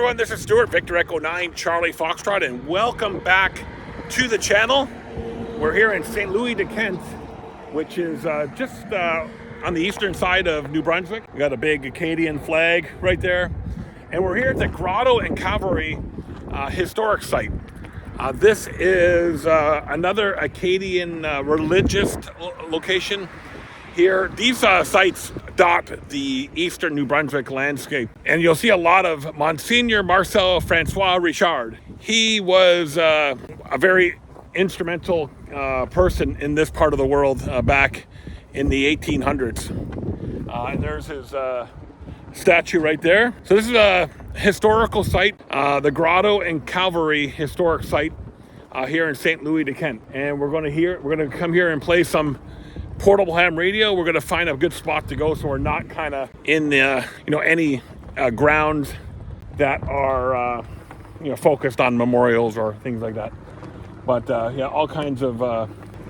Everyone, this is Stuart, Victor Echo 9, Charlie Foxtrot, and welcome back to the channel. We're here in St. Louis de Kent, which is just on the eastern side of New Brunswick. We got a big Acadian flag right there. And we're here at the Grotto Calvary Historic Site. This is another Acadian religious location here. These sites dot the eastern New Brunswick landscape, and you'll see a lot of Monseignor Marcel-François Richard. He was a very instrumental person in this part of the world back in the 1800s. And there's his statue right there. So this is a historical site, the Grotto Calvary Historic Site here in St. Louis de Kent. And we're going to come here and play some portable ham radio. We're going to find a good spot to go so we're not kind of in the any grounds that are focused on memorials or things like that. But yeah, all kinds of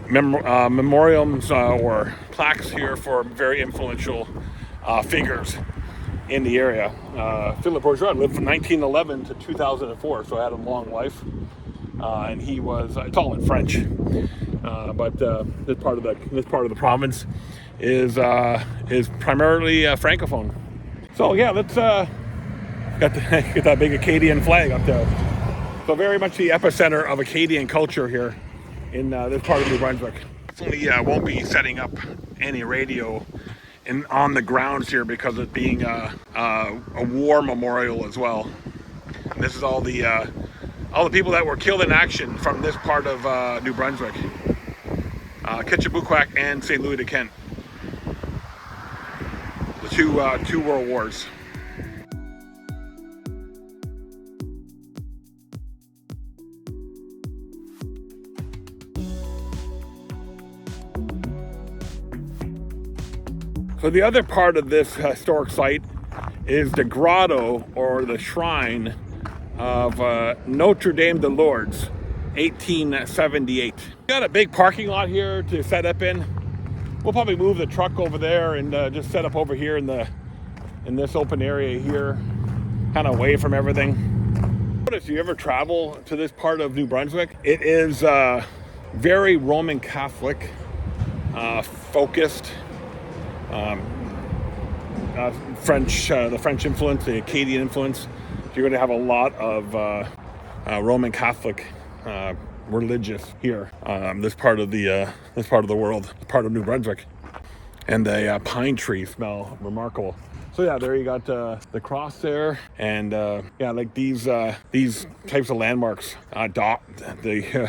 memoriams or plaques here for very influential figures in the area. Philip Bourgeois lived from 1911 to 2004, so had a long life, and he was it's all in French. But this part of the province is primarily francophone. So yeah, let's get that big Acadian flag up there. So very much the epicenter of Acadian culture here in this part of New Brunswick. Definitely won't be setting up any radio on the grounds here because of it being a war memorial as well. And this is all the people that were killed in action from this part of New Brunswick. Kitchebuquac and St. Louis de Kent. The two world wars. So the other part of this historic site is the grotto, or the shrine of Notre Dame de Lourdes, 1878. Got a big parking lot here to set up in. We'll probably move the truck over there and just set up over here in this open area here, kind of away from everything. If you ever travel to this part of New Brunswick, it is very Roman Catholic focused. French, the French influence, the Acadian influence. You're going to have a lot of Roman Catholic religious here. This part of the world, part of New Brunswick, and the pine trees smell remarkable. So yeah, there you got the cross there, and yeah, like these types of landmarks dot the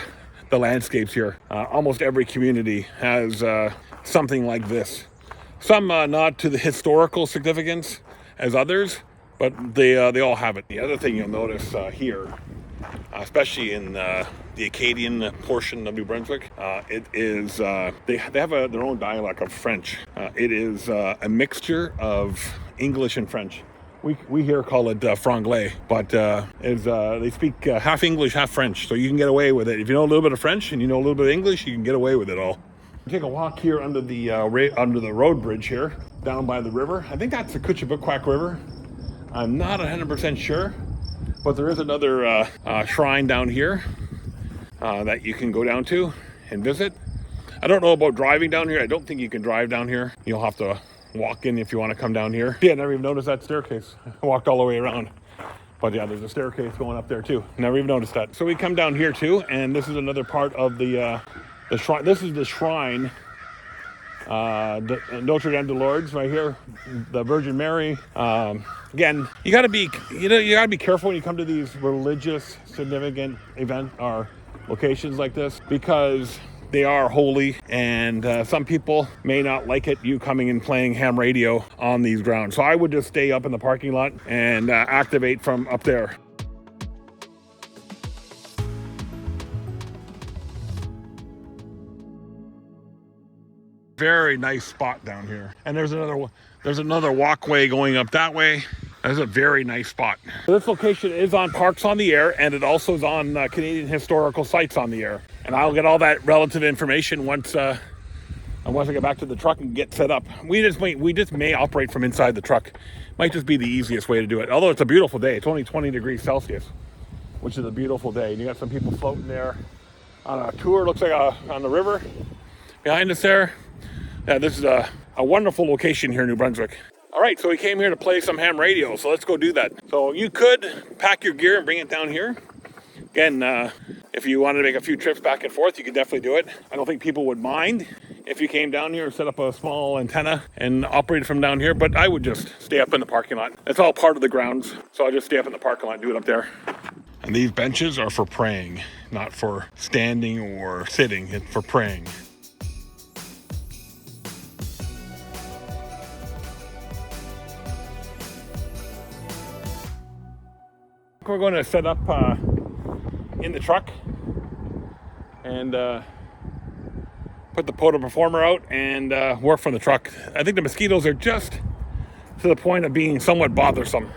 landscapes here. Almost every community has something like this. Some not to the historical significance as others, but they all have it. The other thing you'll notice here, especially in the Acadian portion of New Brunswick, it is they have their own dialect of French. It is a mixture of English and French. We here call it franglais, but they speak half English, half French, so you can get away with it. If you know a little bit of French and you know a little bit of English, you can get away with it all. Take a walk here under the road bridge here, down by the river. I think that's the Kitchebuquac River. I'm not 100% sure, but there is another shrine down here that you can go down to and visit. I don't know about driving down here. I don't think you can drive down here. You'll have to walk in if you want to come down here. Yeah, I never even noticed that staircase. I walked all the way around. But yeah, there's a staircase going up there too. Never even noticed that. So we come down here too, and this is another part of the shrine. This is the shrine, Notre Dame de Lourdes right here, the Virgin Mary. Again, you gotta be careful when you come to these religious significant event or locations like this, because they are holy, and some people may not like it, you coming and playing ham radio on these grounds. So I would just stay up in the parking lot and activate from up there. Very nice spot down here, and there's another walkway going up that way. That's a very nice spot. This location is on Parks on the Air, and it also is on Canadian Historical Sites on the Air. And I'll get all that relative information once And once I get back to the truck and get set up, we just may operate from inside the truck. Might just be the easiest way to do it. Although it's a beautiful day. It's only 20 degrees Celsius, which is a beautiful day. And you got some people floating there on a tour, looks like on the river behind us there. Yeah, this is a wonderful location here in New Brunswick. All right, so we came here to play some ham radio, so let's go do that. So you could pack your gear and bring it down here. Again, if you wanted to make a few trips back and forth, you could definitely do it. I don't think people would mind if you came down here and set up a small antenna and operated from down here, but I would just stay up in the parking lot. It's all part of the grounds, so I just stay up in the parking lot and do it up there. And these benches are for praying, not for standing or sitting. It's for praying. We're going to set up in the truck and put the POTA Performer out and work from the truck. I think the mosquitoes are just to the point of being somewhat bothersome,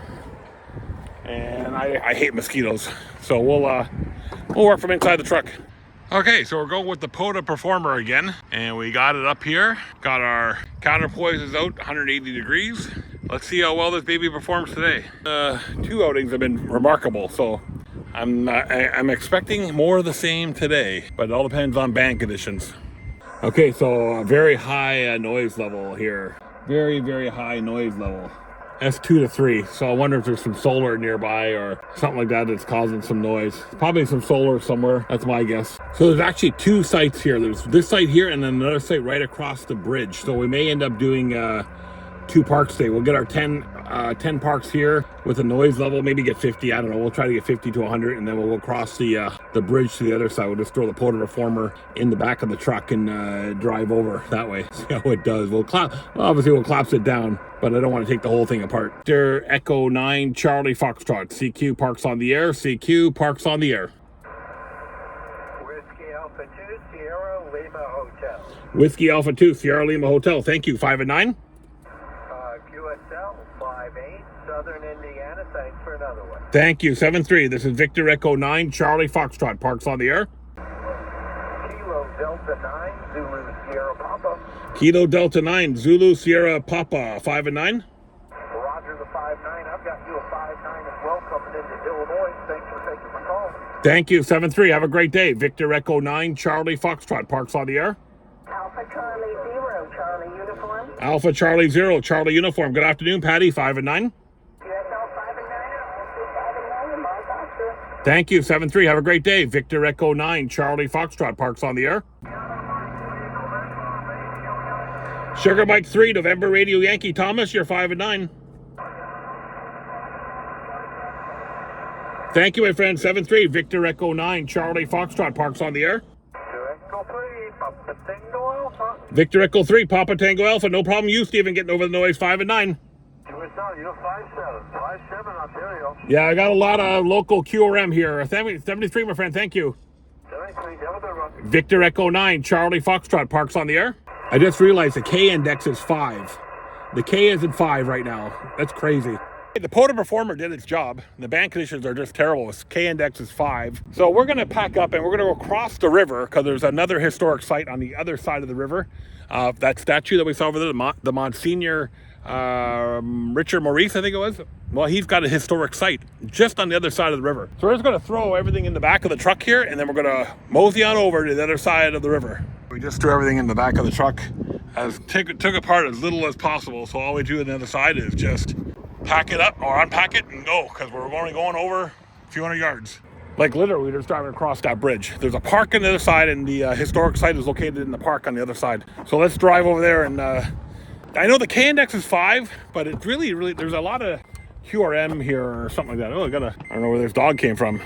and I hate mosquitoes, so we'll work from inside the truck. Okay, so we're going with the POTA Performer again, and we got it up here. Got our counterpoises out 180 degrees. Let's see how well this baby performs today. 2 outings have been remarkable, so I'm expecting more of the same today, but it all depends on band conditions. Okay, so a very high noise level here. Very, very high noise level. That's 2 to 3, so I wonder if there's some solar nearby or something like that that's causing some noise. Probably some solar somewhere, that's my guess. So there's actually 2 sites here. There's this site here and then another site right across the bridge. So we may end up doing 2 parks today. We'll get our 10 parks here with a noise level, maybe get 50, I don't know. We'll try to get 50 to 100, and then we'll go across the bridge to the other side. We'll just throw the POTA Performer in the back of the truck and drive over that way. See how it does. Obviously we'll collapse it down, but I don't want to take the whole thing apart. Victor Echo 9 Charlie Foxtrot. CQ parks on the air. CQ parks on the air. Whiskey Alpha 2 Sierra Lima Hotel. Whiskey Alpha 2 Sierra Lima Hotel. Thank you. 5 and 9. QSL 58 Southern Indiana. Thanks for another one. Thank you. 7-3. This is Victor Echo 9 Charlie Foxtrot. Parks on the air. Kilo Delta 9 Zulu Sierra Papa. Kilo Delta 9 Zulu Sierra Papa. 5 and 9. Roger the 5-9. I've got you a 5-9 as well coming into Illinois. Thanks for taking my call. Thank you. 7-3. Have a great day. Victor Echo 9 Charlie Foxtrot. Parks on the air. Alpha Charlie 0 Charlie Uniform. Alpha Charlie 0 Charlie Uniform. Good afternoon, Patty. 5 and 9. QSL 5 and 9. 5 and 9 and my doctor. Thank you. 7-3. Have a great day. Victor Echo 9 Charlie Foxtrot. Parks on the air. Sugar Mike 3 November Radio Yankee Thomas. You're 5 and 9. Thank you, my friend. 7-3. Victor Echo 9 Charlie Foxtrot. Parks on the air. Echo 3 Papa Tango Alpha. Victor Echo 3 Papa Tango Alpha. No problem. You, Stephen, getting over the noise. 5 and 9. QSL, you're 5-7. 5-7 Ontario. Yeah, I got a lot of local QRM here. 73, my friend. Thank you. 73. Have a good one. Victor Echo 9 Charlie Foxtrot. Parks on the air. I just realized the K index is 5. The K is at 5 right now. That's crazy. The POTA Performer did its job. The band conditions are just terrible. Its K index is 5. So we're going to pack up and we're going to go across the river because there's another historic site on the other side of the river. That statue that we saw over there, the Monseignor Richard Maurice, I think it was. Well, he's got a historic site just on the other side of the river. So we're just going to throw everything in the back of the truck here and then we're going to mosey on over to the other side of the river. We just threw everything in the back of the truck, took apart as little as possible. So all we do on the other side is just pack it up or unpack it and go, because we're only going over a few hundred yards. Like literally, we're just driving across that bridge. There's a park on the other side, and the historic site is located in the park on the other side. So let's drive over there. And I know the K index is 5, but it's really, there's a lot of QRM here or something like that. Oh, I don't know where this dog came from.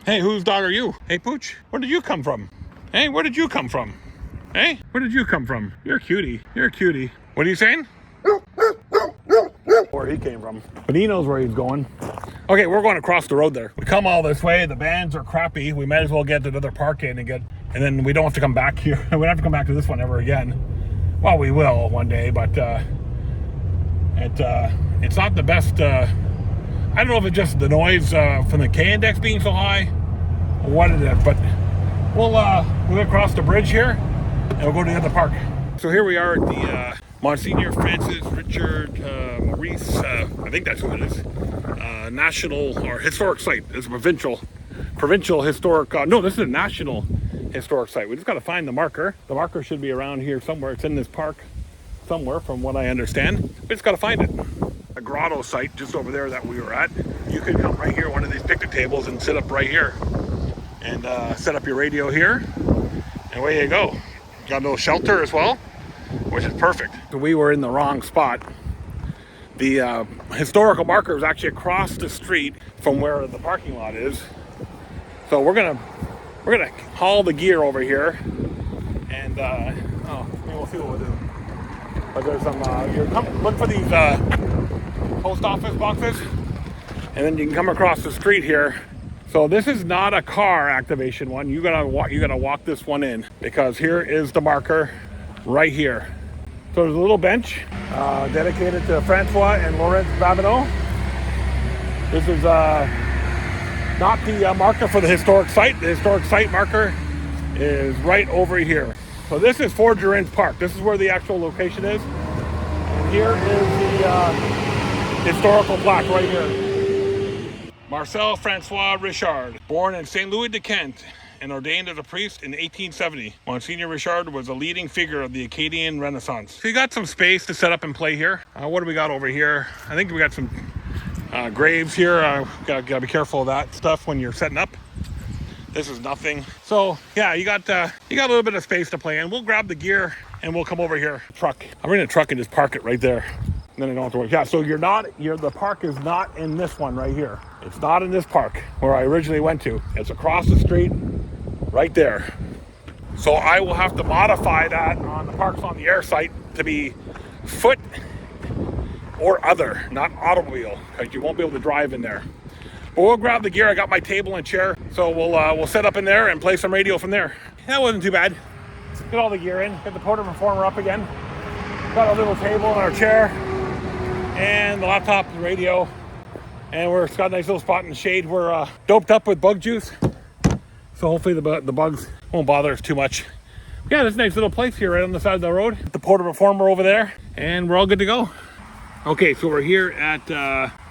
Hey, whose dog are you? Hey, Pooch, where did you come from? Hey, where did you come from? Hey, where did you come from? You're a cutie. You're a cutie. What are you saying? Where he came from, but he knows where he's going. Okay, we're going across the road there. We come all this way. The bands are crappy. We might as well get to another park in and then we don't have to come back here. We don't have to come back to this one ever again. Well, we will one day, but it's not the best. I don't know if it's just the noise from the K index being so high or what it is, but we'll go across the bridge here and we'll go to the other park. So here we are at the Monseignor Francis Richard Maurice, I think that's what it is, national or historic site. It's a provincial historic, no, this is a national historic site. We just got to find the marker. The marker should be around here somewhere. It's in this park somewhere from what I understand. We just got to find it. A grotto site just over there that we were at. You could come right here, one of these picnic tables, and sit up right here and set up your radio here, and away you go. Got a little shelter as well, which is perfect. We were in the wrong spot. The historical marker is actually across the street from where the parking lot is. So we're gonna haul the gear over here, and maybe we'll see what we'll do. But there's some. Look for these post office boxes, and then you can come across the street here. So this is not a car activation one. You gotta walk this one in, because here is the marker right here. So there's a little bench dedicated to Francois and Laurent Babineau. This is not the marker for the historic site. The historic site marker is right over here. So this is Forgerins Park. This is where the actual location is. And here is the historical plaque right here. Marcel-François Richard, born in St. Louis de Kent and ordained as a priest in 1870. Monseigneur Richard was a leading figure of the Acadian Renaissance. So you got some space to set up and play here. What do we got over here? I think we got some graves here. Gotta be careful of that stuff when you're setting up. This is nothing. So yeah, you got a little bit of space to play in. We'll grab the gear and we'll come over here. Truck. I'll bring the truck and just park it right there. And then I don't have to worry. Yeah, so the park is not in this one right here. It's not in this park where I originally went to. It's across the street right there. So I will have to modify that on the Parks on the Air site to be foot or other, not automobile, because you won't be able to drive in there. But we'll grab the gear. I got my table and chair, so we'll set up in there and play some radio from there. That wasn't too bad. Get all the gear in, get the POTA Performer up again. Got a little table and our chair, and the laptop, the radio, and it's got a nice little spot in the shade. We're doped up with bug juice, so hopefully the bugs won't bother us too much. Yeah, this nice little place here right on the side of the road. The POTA Performer over there, and we're all good to go. Okay, so we're here at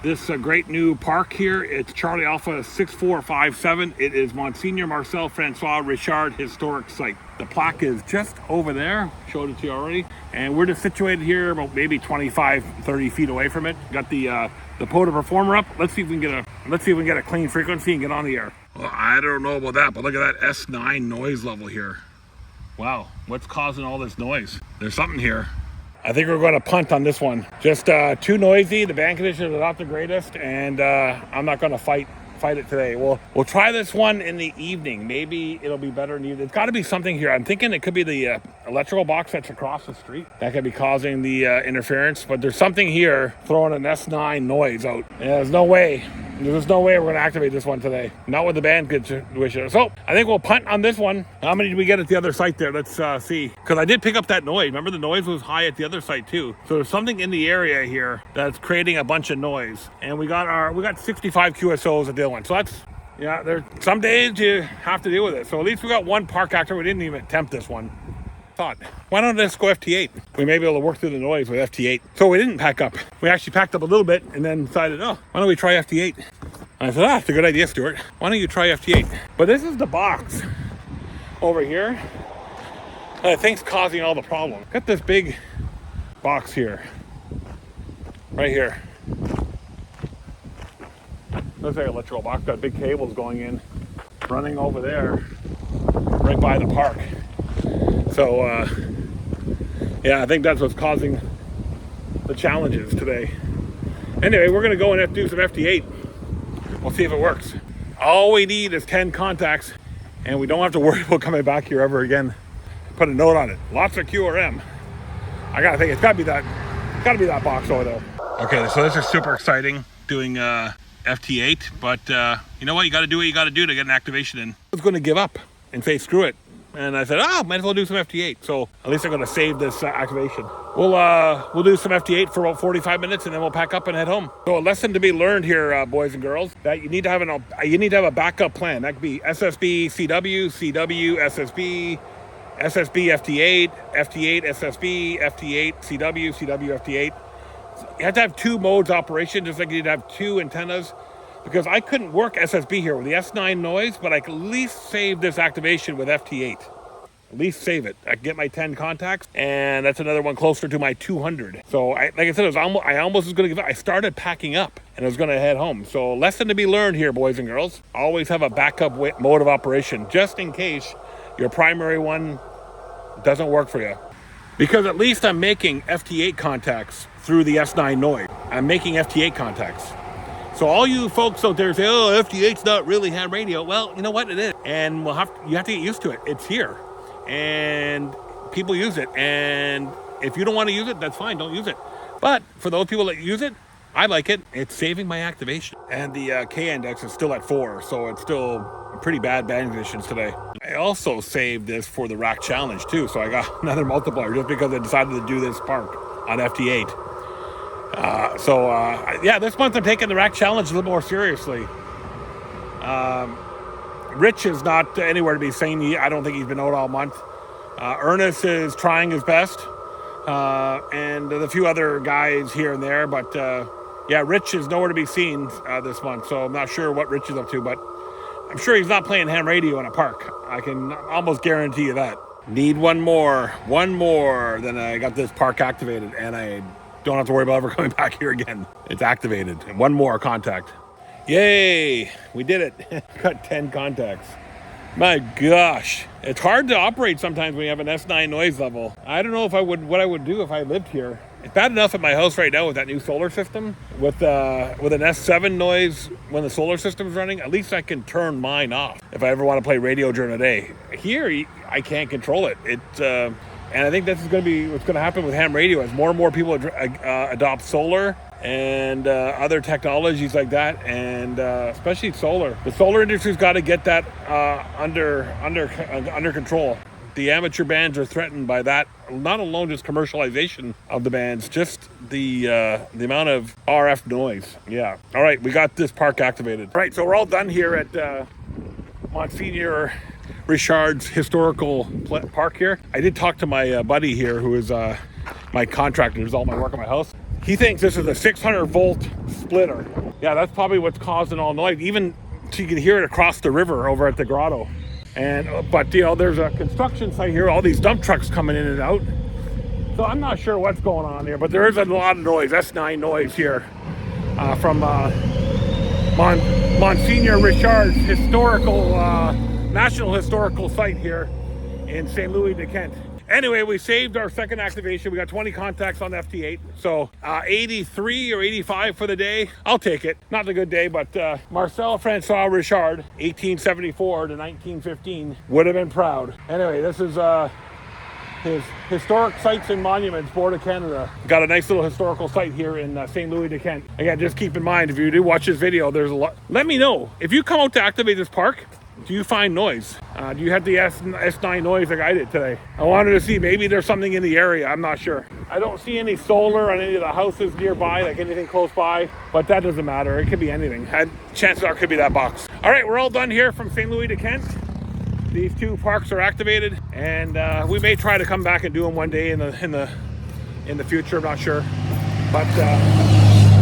this great new park here. It's Charlie Alpha 6457. It is Monseigneur Marcel-François Richard Historic Site. The plaque is just over there. Showed it to you already. And we're just situated here about maybe 25, 30 feet away from it. Got the POTA Performer up. Let's see if we can get a clean frequency and get on the air. Well, I don't know about that, but look at that S9 noise level here. Wow, what's causing all this noise? There's something here. I think we're going to punt on this one. Just too noisy. The band conditions are not the greatest, and I'm not going to fight it today. We'll try this one in the evening. Maybe it'll be better in the evening. There's got to be something here. I'm thinking it could be the electrical box that's across the street that could be causing the interference. But there's something here throwing an S9 noise out. And there's no way we're going to activate this one today. Not with the band conditions. So I think we'll punt on this one. How many did we get at the other site there? Let's see. Because I did pick up that noise. Remember, the noise was high at the other site too. So there's something in the area here that's creating a bunch of noise. And we got 65 QSOs at the other one. So that's, yeah, there's some days you have to deal with it. So at least we got one park actor. We didn't even attempt this one. Thought, why don't I just go FT8? We may be able to work through the noise with FT8. So we didn't pack up. We actually packed up a little bit and then decided, why don't we try FT8? And I said, that's a good idea, Stuart. Why don't you try FT8? But this is the box over here that I think's causing all the problems. Got this big box here, right here. Looks like an electrical box. Got big cables going in, running over there, right by the park. So, yeah, I think that's what's causing the challenges today. Anyway, we're going to go and do some FT8. We'll see if it works. All we need is 10 contacts, and we don't have to worry about coming back here ever again. Put a note on it. Lots of QRM. I got to think it's got to be that box over there. Okay, so this is super exciting, doing FT8, but you know what? You got to do what you got to do to get an activation in. I was going to give up and say screw it. And I said, might as well do some FT8. So at least I'm going to save this activation. We'll do some FT8 for about 45 minutes, and then we'll pack up and head home. So a lesson to be learned here, boys and girls, that you need to have a backup plan. That could be SSB, CW, SSB, SSB FT8, FT8 SSB, FT8 CW, CW FT8. You have to have 2 modes operation, just like you'd have 2 antennas, because I couldn't work SSB here with the S9 noise, but I could at least save this activation with FT8. At least save it. I can get my 10 contacts, and that's another one closer to my 200. So, like I said, I almost was going to give up. I started packing up, and I was going to head home. So, lesson to be learned here, boys and girls. Always have a backup mode of operation, just in case your primary one doesn't work for you. Because at least I'm making FT8 contacts through the S9 noise. I'm making FT8 contacts. So all you folks out there say, oh, FT8's not really ham radio. Well, you know what? It is. And you have to get used to it. It's here. And people use it. And if you don't want to use it, that's fine. Don't use it. But for those people that use it, I like it. It's saving my activation. And the K index is still at 4. So it's still pretty bad band conditions today. I also saved this for the rack challenge too. So I got another multiplier just because I decided to do this park on FT8. Yeah, this month I'm taking the rack challenge a little more seriously. Rich is not anywhere to be seen. I don't think he's been out all month. Ernest is trying his best. And a few other guys here and there. But yeah, Rich is nowhere to be seen this month. So I'm not sure what Rich is up to. But I'm sure he's not playing ham radio in a park. I can almost guarantee you that. Need one more. Then I got this park activated. And I don't have to worry about ever coming back here again. It's activated. And one more contact. Yay! We did it. Got 10 contacts. My gosh. It's hard to operate sometimes when you have an S9 noise level. I don't know what I would do if I lived here. It's bad enough at my house right now with that new solar system. With an S7 noise when the solar system's running, at least I can turn mine off if I ever want to play radio during the day. Here, I can't control it. And I think this is going to be what's going to happen with ham radio as more and more people adopt solar and other technologies like that, and especially solar. The solar industry's got to get that under control. The amateur bands are threatened by that. Not alone just commercialization of the bands, just the amount of RF noise. Yeah. All right, we got this park activated. All right, so we're all done here at Monseignor Richard's historical park here. I did talk to my buddy here, who is my contractor, who does all my work at my house. He thinks this is a 600-volt splitter. Yeah, that's probably what's causing all noise. Even so you can hear it across the river over at the grotto. But there's a construction site here. All these dump trucks coming in and out. So I'm not sure what's going on here, but there is a lot of noise, S9 noise here from Monseigneur Richard's historical National Historical Site here in St. Louis de Kent. Anyway, we saved our second activation. We got 20 contacts on FT8. So 83 or 85 for the day. I'll take it. Not a good day, but Marcel-François Richard, 1874 to 1915, would have been proud. Anyway, this is his Historic Sites and Monuments Board of Canada. Got a nice little historical site here in St. Louis de Kent. Again, just keep in mind, if you do watch this video, there's a lot. Let me know. If you come out to activate this park, do you find noise? Do you have the S9 noise like I did today? I wanted to see, maybe there's something in the area. I'm not sure. I don't see any solar on any of the houses nearby, like anything close by, but that doesn't matter. It could be anything. Chances are it could be that box. All right, we're all done here from St. Louis de Kent. These 2 parks are activated, and we may try to come back and do them one day in the future. I'm not sure, but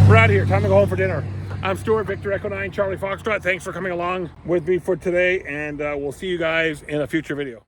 we're out of here. Time to go home for dinner. I'm Stuart, Victor Echo 9, Charlie Foxtrot. Thanks for coming along with me for today, and we'll see you guys in a future video.